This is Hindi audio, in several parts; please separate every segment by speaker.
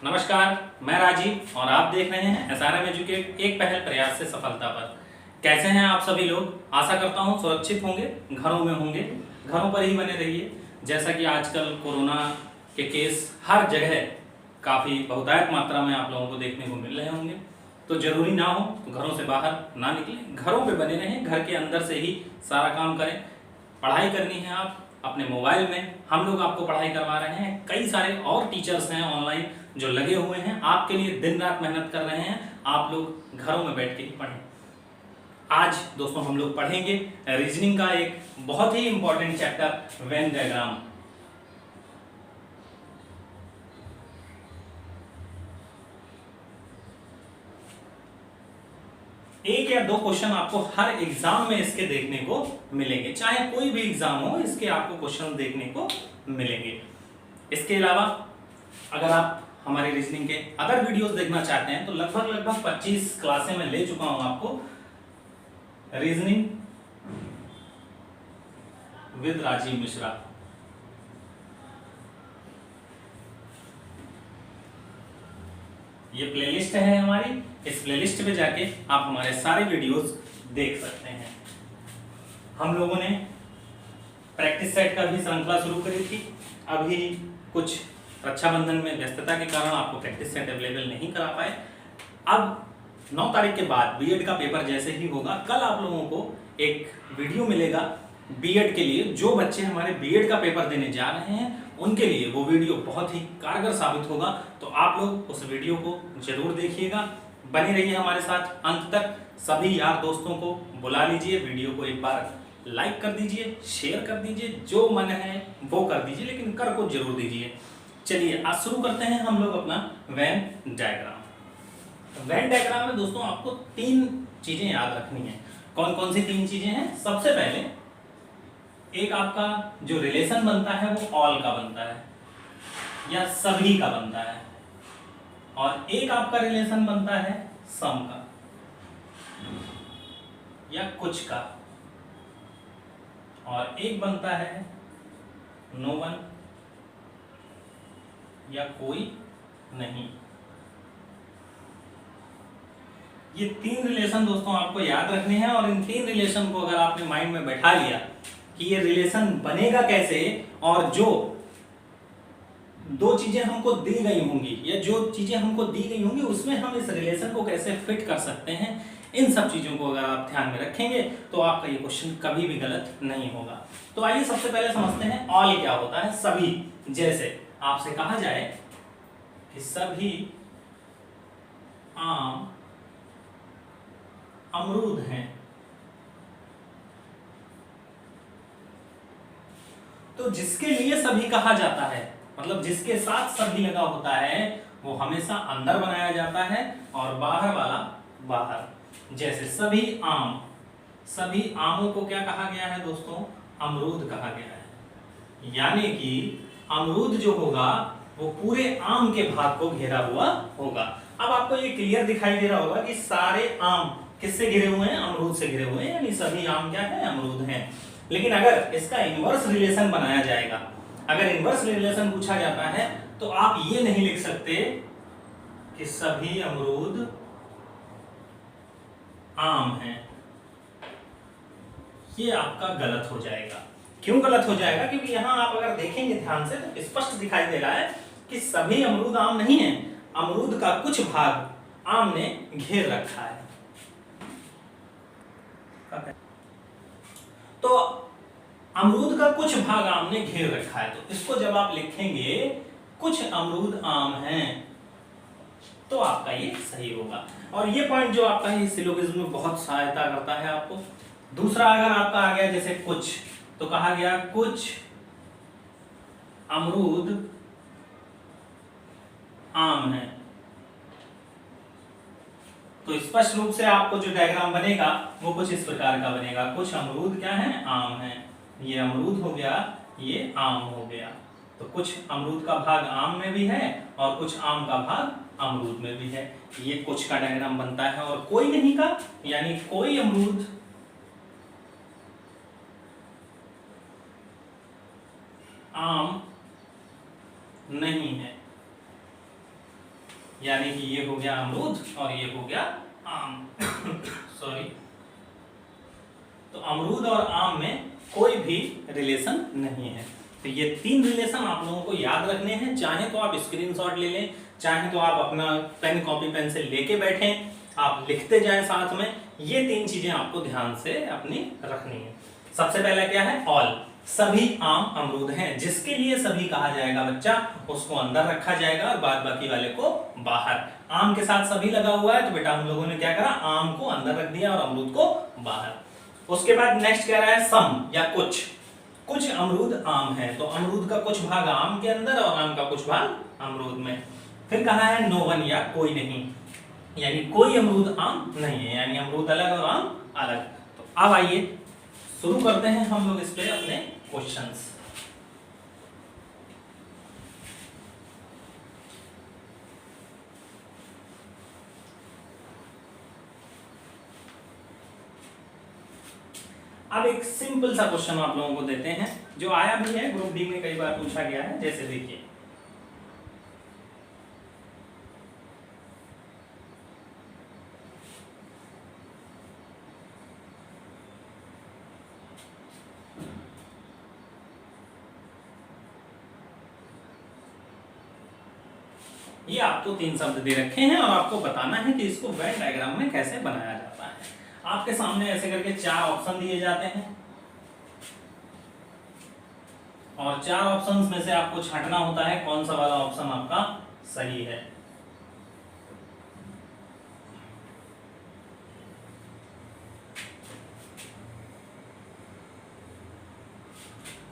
Speaker 1: नमस्कार, मैं राजीव और आप देख रहे हैं एसआरएम एजुकेट एक पहल प्रयास से सफलता पर। कैसे हैं आप सभी लोग? आशा करता हूं सुरक्षित होंगे, घरों में होंगे, घरों पर ही बने रहिए। जैसा कि आजकल कोरोना के केस हर जगह काफ़ी बहुतायत मात्रा में आप लोगों को देखने को मिल रहे होंगे, तो ज़रूरी ना हो तो घरों से बाहर ना निकलें, घरों में बने रहें, घर के अंदर से ही सारा काम करें। पढ़ाई करनी है आप अपने मोबाइल में, हम लोग आपको पढ़ाई करवा रहे हैं। कई सारे और टीचर्स हैं ऑनलाइन जो लगे हुए हैं, आपके लिए दिन रात मेहनत कर रहे हैं। आप लोग घरों में बैठ के ही पढ़ें। आज दोस्तों हम लोग पढ़ेंगे रीजनिंग का एक बहुत ही इंपॉर्टेंट चैप्टर, वेन डायग्राम। एक या दो क्वेश्चन आपको हर एग्जाम में इसके देखने को मिलेंगे, चाहे कोई भी एग्जाम हो, इसके आपको क्वेश्चन देखने को मिलेंगे। इसके अलावा अगर आप हमारे रीजनिंग के अदर वीडियोस देखना चाहते हैं तो लगभग 25 क्लासें मैं ले चुका हूं आपको रीजनिंग विद राजीव मिश्रा। ये प्लेलिस्ट है हमारी, इस प्लेलिस्ट पे जाके आप हमारे सारे वीडियोस देख सकते हैं। हम लोगों ने प्रैक्टिस सेट का भी श्रृंखला शुरू करी थी। अभी कुछ रक्षाबंधन में व्यस्तता के कारण आपको प्रैक्टिस सेट अवेलेबल नहीं करा पाए। अब 9 तारीख के बाद बीएड का पेपर जैसे ही होगा, कल आप लोगों को एक वीडियो मिलेगा बीएड के लिए। जो बच्चे हमारे बीएड का पेपर देने जा रहे हैं उनके लिए वो वीडियो बहुत ही कारगर साबित होगा, तो आप लोग उस वीडियो को जरूर देखिएगा। बने रहिए हमारे साथ अंत तक। सभी यार दोस्तों को बुला लीजिए, वीडियो को एक बार लाइक कर दीजिए, शेयर कर दीजिए, जो मन है वो कर दीजिए, लेकिन कर को जरूर दीजिए। चलिए आज शुरू करते हैं हम लोग अपना वेन डायग्राम। वेन डायग्राम में दोस्तों आपको 3 चीजें याद रखनी है। कौन कौन सी 3 चीजें हैं? सबसे पहले एक आपका जो रिलेशन बनता है वो ऑल का बनता है या सभी का बनता है, और एक आपका रिलेशन बनता है सम का या कुछ का, और एक बनता है नो वन या कोई नहीं। ये 3 रिलेशन दोस्तों आपको याद रखने हैं, और इन 3 रिलेशन को अगर आपने माइंड में बैठा लिया कि ये रिलेशन बनेगा कैसे, और जो 2 चीजें हमको दी गई होंगी या जो चीजें हमको दी गई होंगी उसमें हम इस रिलेशन को कैसे फिट कर सकते हैं, इन सब चीजों को अगर आप ध्यान में रखेंगे तो आपका ये क्वेश्चन कभी भी गलत नहीं होगा। तो आइए सबसे पहले समझते हैं ऑल क्या होता है। सभी, जैसे आपसे कहा जाए कि सभी आम अमरूद हैं, तो जिसके लिए सभी कहा जाता है, मतलब जिसके साथ सभी लगा होता है, वो हमेशा अंदर बनाया जाता है और बाहर वाला बाहर। जैसे सभी आम, सभी आमों को क्या कहा गया है दोस्तों? अमरूद कहा गया है। यानी कि अमरूद जो होगा वो पूरे आम के भाग को घेरा हुआ होगा। अब आपको ये क्लियर दिखाई दे रहा होगा कि सारे आम किससे घिरे हुए हैं? अमरूद से घिरे हुए हैं, यानी सभी आम क्या है? अमरूद हैं। लेकिन अगर इसका इनवर्स रिलेशन बनाया जाएगा, अगर इनवर्स रिलेशन पूछा जाता है, तो आप ये नहीं लिख सकते कि सभी अमरूद आम हैं। ये आपका गलत हो जाएगा। क्यों गलत हो जाएगा? क्योंकि यहां आप अगर देखेंगे ध्यान से तो स्पष्ट दिखाई दे रहा है कि सभी अमरूद आम नहीं है, अमरूद का कुछ भाग आम ने घेर रखा है। तो अमरूद का कुछ भाग आम ने घेर रखा है, तो इसको जब आप लिखेंगे कुछ अमरूद आम हैं, तो आपका ये सही होगा। और ये पॉइंट जो आपका है सिलोगिज्म में बहुत सहायता करता है आपको। दूसरा अगर आपका आ गया जैसे कुछ, तो कहा गया कुछ अमरूद आम है, तो स्पष्ट रूप से आपको जो डायग्राम बनेगा वो कुछ इस प्रकार का बनेगा। कुछ अमरूद क्या है? आम है। ये अमरूद हो गया, ये आम हो गया। तो कुछ अमरूद का भाग आम में भी है और कुछ आम का भाग अमरूद में भी है। ये कुछ का डायग्राम बनता है। और कोई नहीं का, यानी कोई अमरूद आम नहीं है। यानी कि ये हो गया अमरूद और ये हो गया आम। सॉरी। तो अमरूद और आम में कोई भी रिलेशन नहीं है। तो ये 3 रिलेशन आप लोगों को याद रखने हैं। चाहे तो आप स्क्रीनशॉट ले लें, चाहे तो आप अपना पेन कॉपी पेंसिल लेके बैठें, आप लिखते जाएं साथ में। ये 3 चीजें आपको ध्यान से अपनी रखनी है। सबसे पहला क्या है? ऑल, सभी आम अमरूद हैं। जिसके लिए सभी कहा जाएगा बच्चा, उसको अंदर रखा जाएगा और बाद बाकी वाले को बाहर। आम के साथ सभी लगा हुआ है तो बेटा हम लोगों ने क्या करा, आम को अंदर रख दिया और अमरूद को बाहर। उसके बाद नेक्स्ट कह रहा है सम या कुछ। कुछ अमरूद आम है, तो अमरूद का कुछ भाग आम के अंदर और आम का कुछ भाग अमरूद में। फिर कहा है नो वन या कोई नहीं, यानी कोई अमरूद आम नहीं है, यानी अमरूद अलग और आम अलग। तो अब आइए शुरू करते हैं हम लोग इस पे अपने क्वेश्चंस। अब एक सिंपल सा क्वेश्चन आप लोगों को देते हैं, जो आया भी है, ग्रुप डी में कई बार पूछा गया है। जैसे देखिए, ये आपको 3 शब्द दे रखे हैं और आपको बताना है कि इसको वेन डायग्राम में कैसे बनाया जाता है। आपके सामने ऐसे करके 4 ऑप्शन दिए जाते हैं और 4 ऑप्शंस में से आपको छांटना होता है कौन सा वाला ऑप्शन आपका सही है।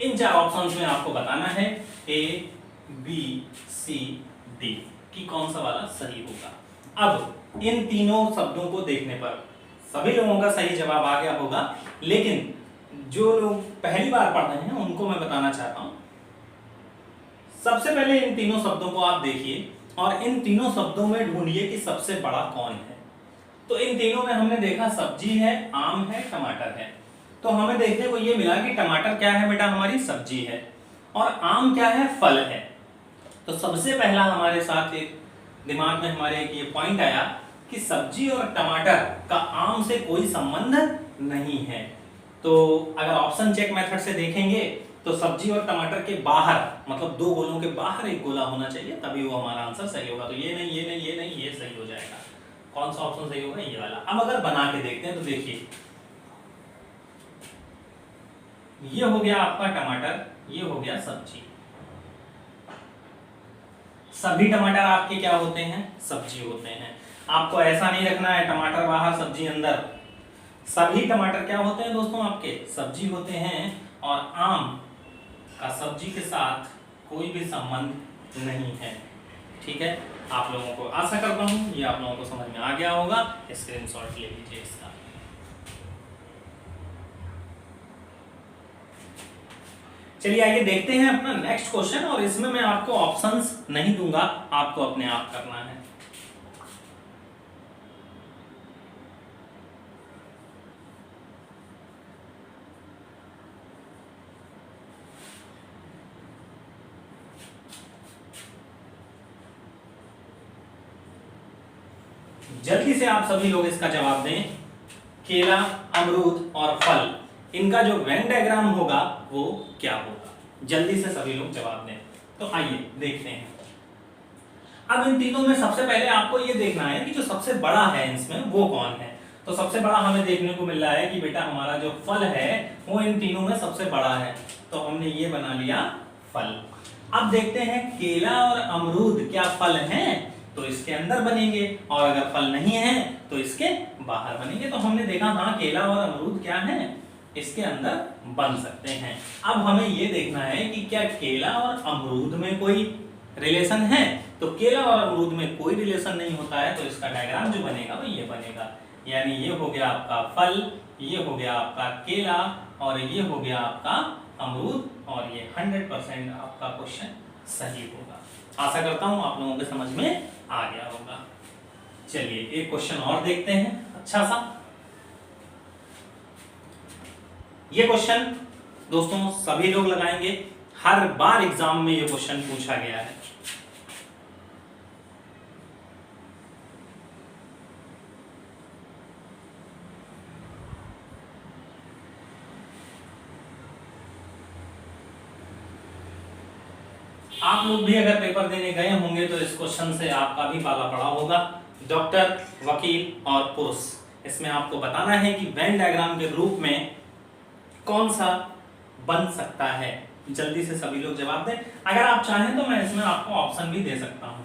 Speaker 1: इन 4 ऑप्शंस में आपको बताना है A, B, C, D कि कौन सा वाला सही होगा। अब इन तीनों शब्दों को देखने पर सभी लोगों का सही जवाब आ गया होगा, लेकिन जो लोग पहली बार पढ़ रहे हैं उनको मैं बताना चाहता हूं। सबसे पहले इन तीनों शब्दों को आप देखिए और इन तीनों शब्दों में ढूंढिए कि सबसे बड़ा कौन है। तो इन तीनों में हमने देखा सब्जी है, आम है, टमाटर है। तो हमें देखने को ये मिला कि टमाटर क्या है बेटा, हमारी सब्जी है, और आम क्या है, फल है। तो सबसे पहला हमारे साथ एक दिमाग में हमारे एक ये पॉइंट आया कि सब्जी और टमाटर का आम से कोई संबंध नहीं है। तो अगर ऑप्शन चेक मेथड से देखेंगे तो सब्जी और टमाटर के बाहर, मतलब 2 गोलों के बाहर एक गोला होना चाहिए, तभी वो हमारा आंसर सही होगा। तो ये नहीं, ये नहीं, ये नहीं, ये सही हो जाएगा। कौन सा ऑप्शन सही होगा? ये वाला। अब अगर बना के देखते हैं तो देखिए, ये हो गया आपका टमाटर, ये हो गया सब्जी। सभी टमाटर आपके क्या होते हैं? सब्जी होते हैं। आपको ऐसा नहीं रखना है टमाटर बाहर सब्जी अंदर। सभी टमाटर क्या होते हैं दोस्तों? आपके सब्जी होते हैं, और आम का सब्जी के साथ कोई भी संबंध नहीं है। ठीक है, आप लोगों को आशा करता हूं ये आप लोगों को समझ में आ गया होगा। स्क्रीनशॉट ले लीजिए इसका। चलिए आइए देखते हैं अपना नेक्स्ट क्वेश्चन, और इसमें मैं आपको ऑप्शंस नहीं दूंगा, आपको अपने आप करना है। जल्दी से आप सभी लोग इसका जवाब दें। केला, अमरूद और फल, इनका जो वेन डायग्राम होगा वो क्या होगा? जल्दी से सभी लोग जवाब दें। तो आइए देखते हैं। अब इन तीनों में सबसे पहले आपको ये देखना है कि जो सबसे बड़ा है इसमें वो कौन है। तो सबसे बड़ा हमें देखने को मिल रहा है कि बेटा हमारा जो फल है वो इन तीनों में सबसे बड़ा है, तो हमने ये बना लिया फल। अब देखते हैं केला और अमरूद क्या फल हैं? तो इसके अंदर बनेंगे, और अगर फल नहीं है तो इसके बाहर बनेंगे। तो हमने देखा हाँ केला और अमरूद क्या है, इसके अंदर बन सकते हैं। अब हमें ये देखना है कि क्या केला और अमरूद में कोई रिलेशन है। तो केला और अमरूद में कोई रिलेशन नहीं होता है, तो इसका डायग्राम जो बनेगा वो ये बनेगा। यानी ये हो गया आपका फल, ये हो गया आपका केला, और ये हो गया आपका अमरूद, और ये 100% आपका क्वेश्चन सही होगा। आशा करता हूं आप लोगों के समझ में आ गया होगा। चलिए एक क्वेश्चन और देखते हैं अच्छा सा। ये क्वेश्चन दोस्तों सभी लोग लगाएंगे, हर बार एग्जाम में ये क्वेश्चन पूछा गया है। आप लोग भी अगर पेपर देने गए होंगे तो इस क्वेश्चन से आपका भी पाला पड़ा होगा। डॉक्टर, वकील और पुरुष, इसमें आपको बताना है कि वेन डायग्राम के रूप में कौन सा बन सकता है। जल्दी से सभी लोग जवाब दें। अगर आप चाहें तो मैं इसमें आपको ऑप्शन भी दे सकता हूं।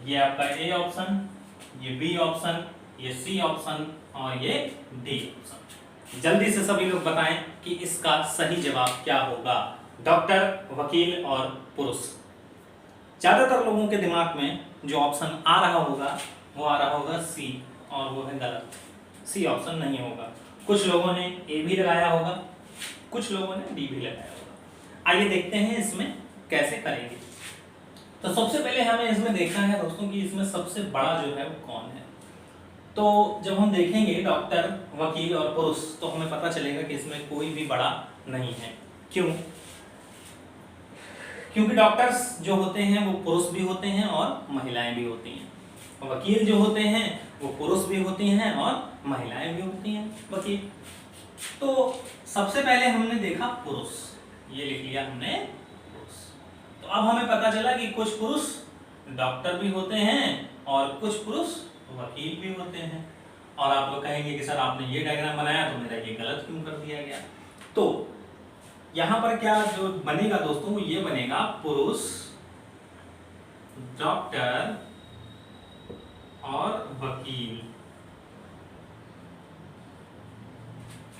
Speaker 1: ये आपका ए ऑप्शन, ये बी ऑप्शन, ये सी ऑप्शन और ये डी ऑप्शन। जल्दी से सभी लोग बताएं कि इसका सही जवाब क्या होगा। डॉक्टर, वकील और पुरुष। ज्यादातर लोगों के दिमाग में जो ऑप्शन आ रहा होगा वो आ रहा होगा सी, और वो है गलत। सी ऑप्शन नहीं होगा। कुछ लोगों ने ए भी लगाया होगा, कुछ लोगों ने डी भी लगाया होगा। आइए देखते हैं इसमें कैसे करेंगे। तो सबसे पहले हमें इसमें देखना है दोस्तों कि इसमें सबसे बड़ा जो है वो कौन है। तो जब हम देखेंगे डॉक्टर, वकील और पुरुष, तो हमें पता चलेगा कि इसमें कोई भी बड़ा नहीं है। क्यों? क्योंकि डॉक्टर्स जो होते हैं वो पुरुष भी होते हैं और महिलाएं भी होती हैं। वकील जो होते हैं वो पुरुष भी होती हैं और महिलाएं भी होती हैं वकील। तो सबसे पहले हमने देखा पुरुष, ये लिख लिया हमने पुरुष। तो अब हमें पता चला कि कुछ पुरुष डॉक्टर भी होते हैं और कुछ पुरुष वकील भी होते हैं। और आप लोग कहेंगे कि सर आपने ये डायग्राम बनाया तो मेरा ये गलत क्यों कर दिया गया। तो यहां पर क्या जो बनेगा दोस्तों वो ये बनेगा पुरुष, डॉक्टर और वकील।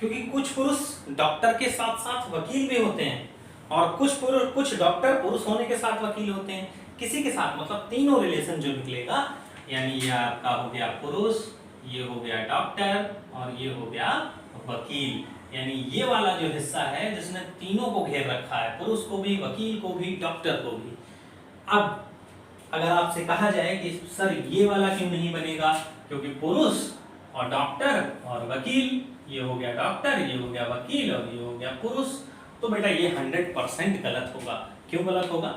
Speaker 1: क्योंकि कुछ पुरुष डॉक्टर के साथ साथ वकील भी होते हैं और कुछ डॉक्टर पुरुष होने के साथ वकील होते हैं। किसी के साथ मतलब तीनों रिलेशन जो निकलेगा, यानी ये आपका हो गया पुरुष, ये हो गया डॉक्टर और ये हो गया वकील। यानी ये वाला जो हिस्सा है जिसने तीनों को घेर रखा है, पुरुष को भी, वकील को भी, डॉक्टर को भी। अब अगर आपसे कहा जाए कि सर ये वाला क्यों नहीं बनेगा, क्योंकि पुरुष और डॉक्टर और वकील, ये हो गया डॉक्टर, ये हो गया वकील और ये हो गया पुरुष, तो बेटा ये 100% गलत होगा। क्यों गलत होगा?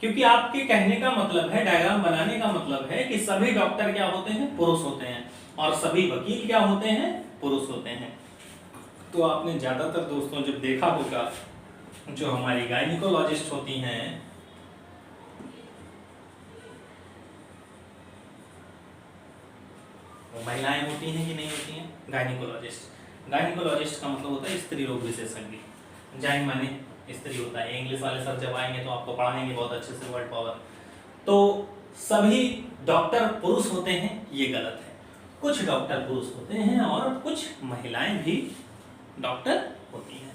Speaker 1: क्योंकि आपके कहने का मतलब है, डायग्राम बनाने का मतलब है कि सभी डॉक्टर क्या होते हैं, पुरुष होते हैं, और सभी वकील क्या होते हैं, पुरुष होते हैं। तो आपने ज्यादातर दोस्तों जब देखा होगा जो हमारी गायनिकोलॉजिस्ट होती हैं, वो महिलाएं होती हैं कि नहीं होती हैं? गायनिकोलॉजिस्ट का मतलब होता है स्त्री रोग विशेषज्ञ। जाइन माने स्त्री होता है। इंग्लिश वाले सर जब आएंगे तो आपको पढ़ाएंगे बहुत अच्छे से वर्ड पावर। तो सभी डॉक्टर पुरुष होते हैं, ये गलत है। कुछ डॉक्टर पुरुष होते हैं और कुछ महिलाएं भी डॉक्टर होती हैं।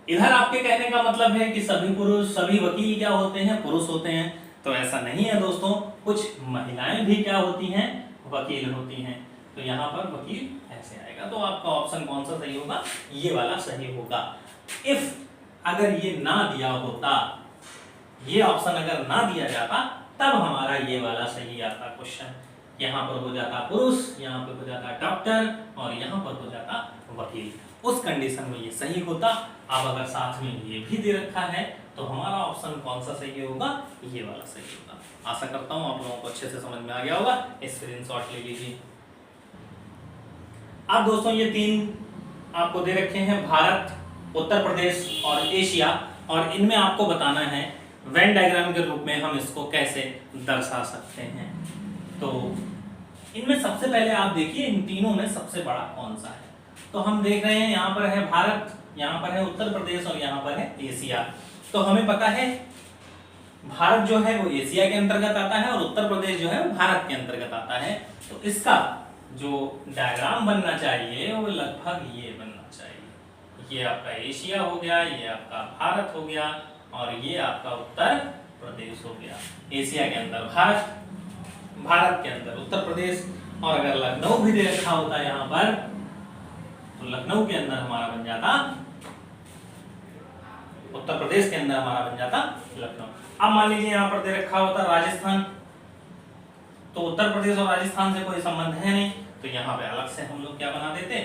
Speaker 1: इधर आपके कहने का मतलब है कि सभी पुरुष, सभी वकील क्या होते हैं, पुरुष होते हैं। तो ऐसा नहीं है दोस्तों, कुछ महिलाएं भी क्या होती हैं, वकील होती हैं। तो यहाँ पर वकील ऐसे आएगा। तो आपका ऑप्शन कौन सा सही होगा? ये वाला सही होगा। इफ अगर ये ना दिया होता, ये ऑप्शन अगर ना दिया जाता, तब हमारा ये वाला सही आता क्वेश्चन। यहाँ पर हो जाता पुरुष, यहाँ पर हो जाता डॉक्टर और यहाँ पर हो जाता वकील। उस कंडीशन में ये सही होता। अब अगर साथ में ये भी दे रखा है तो हमारा ऑप्शन कौन सा सही होगा? ये वाला सही होगा। आशा करता हूँ आप लोगों को अच्छे से समझ में आ गया होगा। स्क्रीनशॉट ले लीजिए। अब दोस्तों ये तीन आपको दे रखे हैं, भारत, उत्तर प्रदेश और एशिया, और इनमें आपको बताना है वेन डायग्राम के रूप में हम इसको कैसे दर्शा सकते हैं। तो इनमें सबसे पहले आप देखिए इन तीनों में सबसे बड़ा कौन सा है। तो हम देख रहे हैं यहाँ पर है भारत, यहाँ पर है उत्तर प्रदेश और यहाँ पर है एशिया। तो हमें पता है भारत जो है वो एशिया के अंतर्गत आता है और उत्तर प्रदेश जो है वो भारत के अंतर्गत आता है। तो इसका जो डायग्राम बनना चाहिए वो लगभग ये बनना चाहिए। ये आपका एशिया हो गया, ये आपका भारत हो गया और ये आपका उत्तर प्रदेश हो गया। एशिया के अंदर भारत, भारत के अंदर उत्तर प्रदेश, और अगर लखनऊ भी दे रखा होता है यहाँ पर तो लखनऊ के अंदर हमारा बन जाता, उत्तर प्रदेश के अंदर हमारा बन जाता लखनऊ। अब मान लीजिए यहाँ पर दे रखा होता राजस्थान, तो उत्तर प्रदेश और राजस्थान से कोई संबंध है नहीं, तो यहाँ पे अलग से हम लोग क्या बना देते,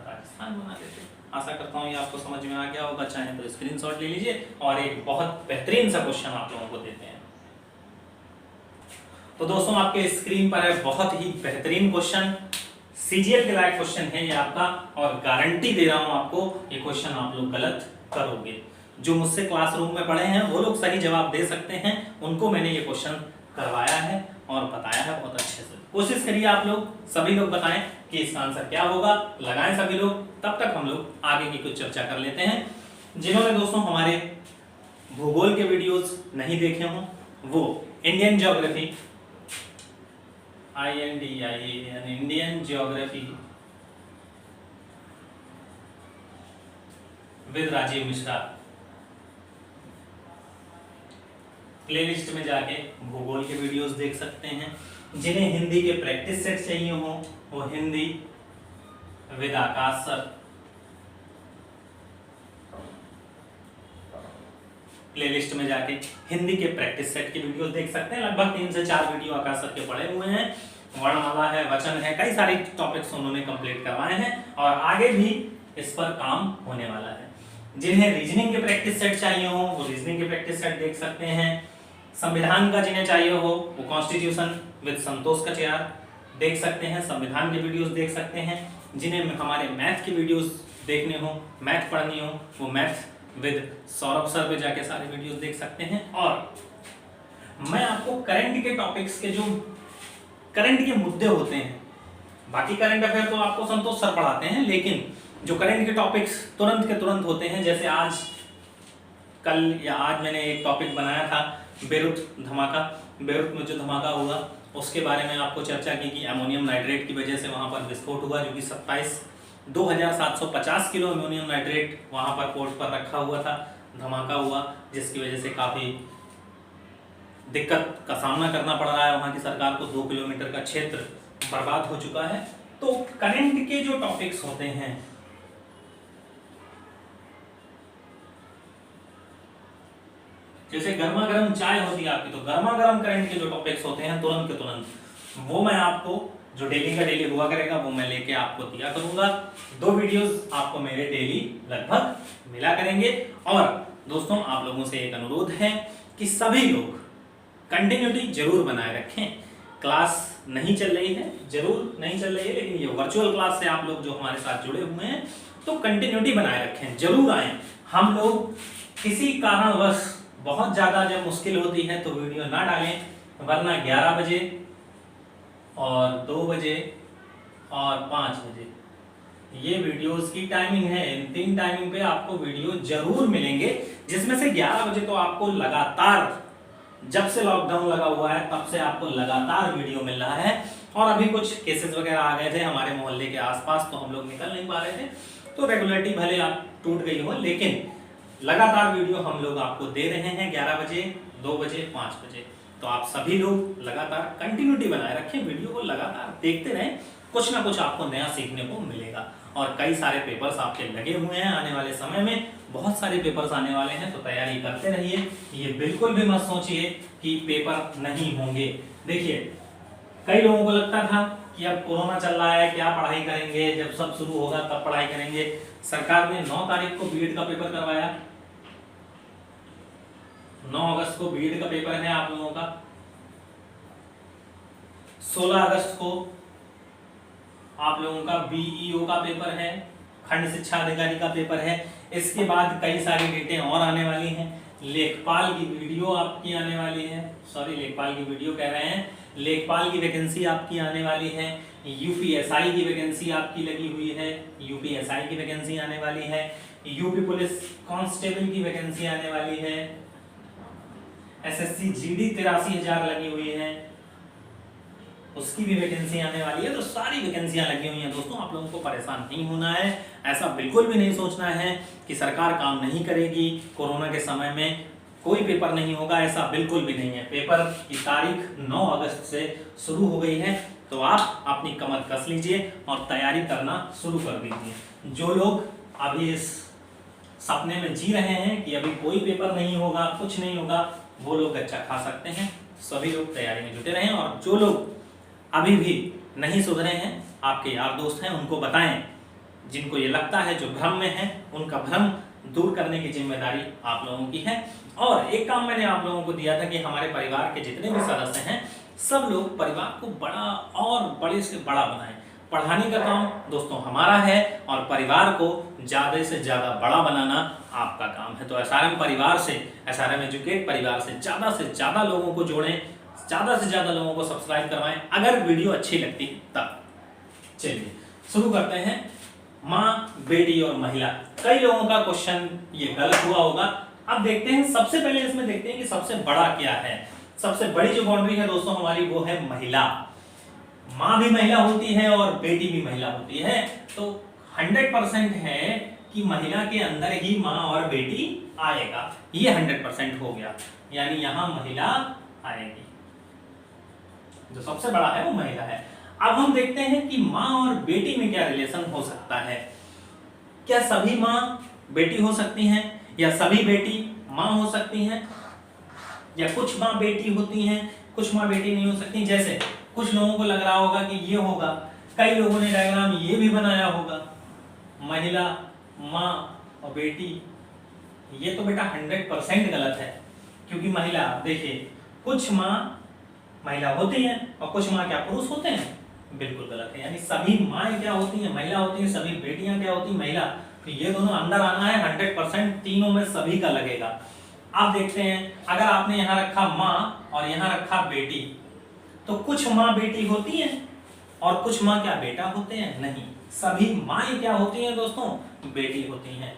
Speaker 1: राजस्थान बना देते। आशा करता हूँ ये आपको समझ में आ गया होगा। चाहे तो स्क्रीनशॉट ले लीजिए और एक बहुत बेहतरीन सा क्वेश्चन आप लोगों को देते हैं। तो दोस्तों आपके स्क्रीन पर है बहुत ही बेहतरीन क्वेश्चन, सीजीएल के लायक क्वेश्चन है ये आपका, और गारंटी दे रहा हूं आपको ये क्वेश्चन आप लोग गलत करोगे। जो मुझसे क्लासरूम में पढ़े हैं वो लोग सही जवाब दे सकते हैं, उनको मैंने ये क्वेश्चन करवाया है और बताया है बहुत अच्छे से। कोशिश करिए आप लोग सभी लोग बताएं कि इसका आंसर क्या होगा, लगाएं सभी लोग, तब तक हम लोग आगे की कुछ चर्चा कर लेते हैं। जिन्होंने दोस्तों हमारे भूगोल के वीडियोस नहीं देखे हों वो Indian geography Indian geography with Rajiv Mishra playlist में जाके भूगोल के वीडियोस देख सकते हैं। जिन्हें हिंदी के प्रैक्टिस सेट चाहिए हो वो Hindi with Akash sir playlist में जाके हिंदी के प्रैक्टिस सेट के वीडियोस देख सकते हैं। लगभग 3 से 4 वीडियो आकाश सर के पड़े हुए हैं। वर्णमाला है, वचन है, कई सारे टॉपिक्स उन्होंने कंप्लीट करवाए हैं और आगे भी इस पर काम होने वाला है। जिन्हें रीजनिंग के प्रैक्टिस सेट चाहिए हो वो रीजनिंग के प्रैक्टिस सेट देख सकते हैं। संविधान का जिन्हें चाहिए हो वो कॉन्स्टिट्यूशन विद संतोष कटियार देख सकते हैं, संविधान के वीडियोस देख सकते हैं। जिन्हें हमारे मैथ के वीडियोस देखने हो, मैथ पढ़नी हो, वो मैथ विद सौरभ सर पे जाके सारे वीडियोस देख सकते हैं। और मैं आपको करंट के टॉपिक्स के जो करंट के मुद्दे होते हैं, बाकी करंट अफेयर तो आपको संतोष सर पढ़ाते हैं, लेकिन जो करंट के टॉपिक्स तुरंत के तुरंत होते हैं, जैसे आज कल या आज मैंने एक टॉपिक बनाया था बेरूत धमाका, बेरूत में जो धमाका हुआ उसके बारे में आपको चर्चा की कि अमोनियम नाइट्रेट की वजह से वहां पर विस्फोट हुआ, जो कि 27,750 किलो अमोनियम नाइट्रेट वहां पर पोर्ट पर रखा हुआ था, धमाका हुआ, जिसकी वजह से काफी दिक्कत का सामना करना पड़ रहा है वहां की सरकार को। 2 किलोमीटर का क्षेत्र बर्बाद हो चुका है। तो करंट के जो टॉपिक्स होते हैं, जैसे गर्मा गर्म चाय होती है आपकी, तो गर्मा गर्म करंट के जो टॉपिक्स होते हैं तुरंत के तुरंत, वो मैं आपको जो डेली का डेली हुआ करेगा वो मैं लेके आपको दिया करूंगा। 2 वीडियोस आपको मेरे डेली लगभग मिला करेंगे। और दोस्तों आप लोगों से एक अनुरोध है कि सभी लोग कंटिन्यूटी जरूर बनाए रखें। क्लास नहीं चल रही है, जरूर नहीं चल रही है, लेकिन ये वर्चुअल क्लास से आप लोग जो हमारे साथ जुड़े हुए हैं तो कंटिन्यूटी बनाए रखें, जरूर आए। हम लोग किसी कारणवश बहुत ज्यादा जब मुश्किल होती है तो वीडियो ना डालें, वरना 11 बजे और 2 बजे और 5 बजे ये वीडियोस की टाइमिंग है। इन 3 टाइमिंग पे आपको वीडियो जरूर मिलेंगे, जिसमें से 11 बजे तो आपको लगातार, जब से लॉकडाउन लगा हुआ है तब से आपको लगातार वीडियो मिल रहा है। और अभी कुछ केसेस वगैरह आ गए थे हमारे मोहल्ले के आसपास, तो हम लोग निकल नहीं पा रहे थे, तो रेगुलरिटी भले आप टूट गई हो, लेकिन लगातार वीडियो हम लोग आपको दे रहे हैं 11 बजे, 2 बजे, 5 बजे। तो आप सभी लोग लगातार कंटिन्यूटी बनाए रखें, वीडियो को लगातार देखते रहें, कुछ ना कुछ आपको नया सीखने को मिलेगा। और कई सारे पेपर्स आपके लगे हुए हैं, आने वाले समय में बहुत सारे पेपर्स आने वाले हैं, तो तैयारी करते रहिए। ये बिल्कुल भी मत सोचिए कि पेपर नहीं होंगे। देखिए कई लोगों को लगता था कि अब कोरोना चल रहा है, क्या पढ़ाई करेंगे, जब सब शुरू होगा तब पढ़ाई करेंगे। सरकार ने 9 तारीख को बीएड का पेपर करवाया, 9 अगस्त को बीएड का पेपर है आप लोगों का, 16 अगस्त को आप लोगों का बीईओ का पेपर है, खंड शिक्षा अधिकारी का पेपर है। इसके बाद कई सारी डेटें और आने वाली हैं। लेखपाल की वीडियो आपकी आने वाली है, सॉरी लेखपाल की वीडियो कह रहे हैं, लेखपाल की वैकेंसी आपकी आने वाली है। यूपीएसआई की वैकेंसी आपकी लगी हुई है, यूपीएसआई की वैकेंसी आने वाली है। यूपी पुलिस कांस्टेबल की वैकेंसी आने वाली है। एसएससी जीडी 83,000 लगी हुई है, उसकी भी वैकेंसी आने वाली है। तो सारी वैकेंसियां लगी हुई हैं दोस्तों, आप लोगों को परेशान नहीं होना है। ऐसा बिल्कुल भी नहीं सोचना है कि सरकार काम नहीं करेगी, कोरोना के समय में कोई पेपर नहीं होगा, ऐसा बिल्कुल भी नहीं है। पेपर की तारीख 9 अगस्त से शुरू हो गई है, तो आप अपनी कमर कस लीजिए और तैयारी करना शुरू कर दीजिए। जो लोग अभी इस सपने में जी रहे हैं कि अभी कोई पेपर नहीं होगा, कुछ नहीं होगा, वो लोग अच्छा खा सकते हैं। सभी लोग तैयारी में जुटे रहें। और जो लोग अभी भी नहीं सुधरे हैं, आपके यार दोस्त हैं, उनको बताएं जिनको ये लगता है, जो भ्रम में है, उनका भ्रम दूर करने की जिम्मेदारी आप लोगों की है। और एक काम मैंने आप लोगों को दिया था कि हमारे परिवार के जितने भी सदस्य हैं, सब लोग परिवार को बड़ा और बड़े से बड़ा बनाएं। पढ़ाने का काम दोस्तों हमारा है और परिवार को ज़्यादा से ज़्यादा बड़ा बनाना आपका काम है। तो एसआरएम परिवार से, एसआरएम एजुकेट परिवार से ज़्यादा लोगों को जोड़ें, ज़्यादा से ज़्यादा लोगों को सब्सक्राइब करवाएं, अगर वीडियो अच्छी लगती है तब। चलिए शुरू करते हैं। माँ, बेटी और महिला, कई लोगों का क्वेश्चन ये गलत हुआ होगा। अब देखते हैं, सबसे पहले इसमें देखते हैं कि सबसे बड़ा क्या है। सबसे बड़ी जो बाउंड्री है दोस्तों हमारी, वो है महिला। माँ भी महिला होती है और बेटी भी महिला होती है, तो 100% है कि महिला के अंदर ही माँ और बेटी आएगा। ये 100% हो गया, यानी यहां महिला आएगी। जो सबसे बड़ा है वो महिला है। अब हम देखते हैं कि माँ और बेटी में क्या रिलेशन हो सकता है। क्या सभी माँ बेटी हो सकती हैं, या सभी बेटी माँ हो सकती हैं, या कुछ माँ बेटी होती हैं, कुछ माँ बेटी नहीं हो सकती। जैसे कुछ लोगों को लग रहा होगा कि ये होगा, कई लोगों ने डायग्राम ये भी बनाया होगा, महिला, माँ और बेटी। ये तो बेटा 100% गलत है, क्योंकि महिला, देखिए, कुछ माँ महिला होती हैं और कुछ माँ क्या पुरुष होते हैं, बिल्कुल गलत है। यानी सभी माँ क्या होती हैं, महिला होती हैं, सभी बेटियां क्या होती हैं, महिला। तो ये दोनों अंदर आना है 100%, तीनों में सभी का लगेगा। आप देखते हैं, अगर आपने यहाँ रखा माँ और यहाँ रखा बेटी, तो कुछ माँ बेटी होती हैं और कुछ माँ क्या बेटा होते हैं, नहीं, सभी माँ क्या होती हैं दोस्तों, बेटी होती हैं।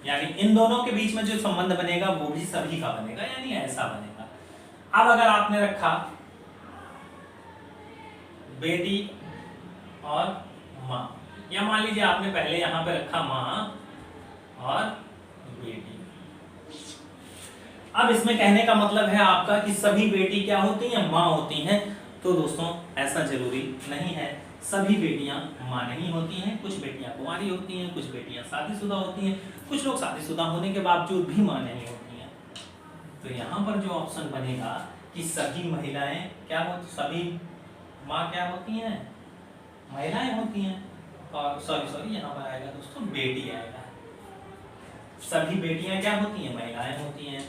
Speaker 1: यानी इन दोनों के बीच में जो संबंध बनेगा वो भी सभी का बनेगा, यानी ऐसा बनेगा। अब अगर आपने रखा बेटी और माँ, या मान लीजिए आपने पहले यहां पे रखा माँ और बेटी। अब इसमें कहने का मतलब है आपका कि सभी बेटी क्या होती हैं, माँ होती हैं। तो दोस्तों ऐसा जरूरी नहीं है, सभी बेटियां माँ नहीं होती हैं। कुछ बेटियां कुंवारी होती हैं, कुछ बेटियां शादीशुदा होती हैं, कुछ लोग शादीशुदा होने के बावजूद भी माँ नहीं होती हैं। तो यहाँ पर जो ऑप्शन बनेगा कि सभी महिलाएं क्या होती, सभी माँ क्या होती हैं, महिलाएं होती हैं। और सॉरी यहाँ पर आएगा दोस्तों बेटी आएगा। सभी बेटियां क्या होती हैं, महिलाएं होती हैं।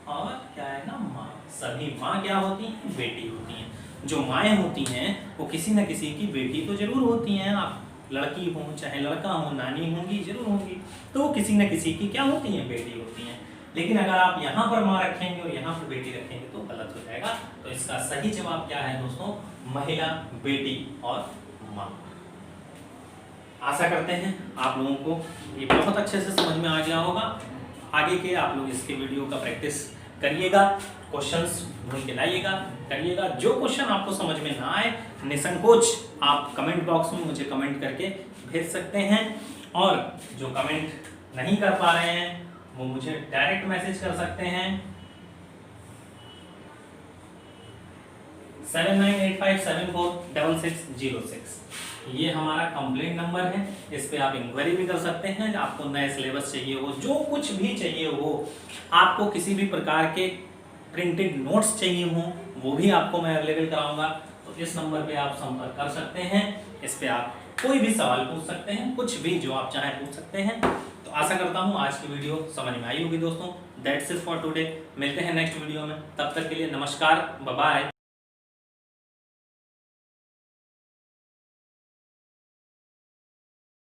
Speaker 1: और क्या आएगा, माँ। सभी माँ क्या होती हैं, बेटी होती हैं। जो माएँ होती हैं वो किसी न किसी की बेटी तो जरूर होती हैं। आप लड़की हो चाहे लड़का हो, नानी होंगी जरूर होंगी, तो वो किसी न किसी की क्या होती हैं, बेटी होती हैं। लेकिन अगर आप यहाँ पर माँ रखेंगे और यहाँ पर बेटी रखेंगे तो गलत हो जाएगा। तो इसका सही जवाब क्या है दोस्तों, महिला, बेटी और माँ। आशा करते हैं आप लोगों को ये बहुत अच्छे से समझ में आ गया होगा। आगे के आप लोग इसके वीडियो का प्रैक्टिस करिएगा, क्वेश्चंस ढूंढ के लाइएगा, करिएगा। जो क्वेश्चन आपको समझ में ना आए, निसंकोच आप कमेंट बॉक्स में मुझे कमेंट करके भेज सकते हैं। और जो कमेंट नहीं कर पा रहे हैं वो मुझे डायरेक्ट मैसेज कर सकते हैं 7985746606। ये हमारा कंप्लेंट नंबर है, इस पे आप इंक्वायरी भी कर सकते हैं। आपको नए सिलेबस चाहिए हो, जो कुछ भी चाहिए हो, आपको किसी भी प्रकार के प्रिंटेड नोट्स चाहिए हो, वो भी आपको मैं अवेलेबल कराऊंगा। तो इस नंबर पे आप संपर्क कर सकते हैं। इस पे आप कोई भी सवाल पूछ सकते हैं, कुछ भी जो आप चाहें पूछ सकते हैं। तो आशा करता हूँ आज की वीडियो समझ में आई होगी दोस्तों। That's it for today. मिलते हैं नेक्स्ट वीडियो में, तब तक के लिए नमस्कार, बाय बाय।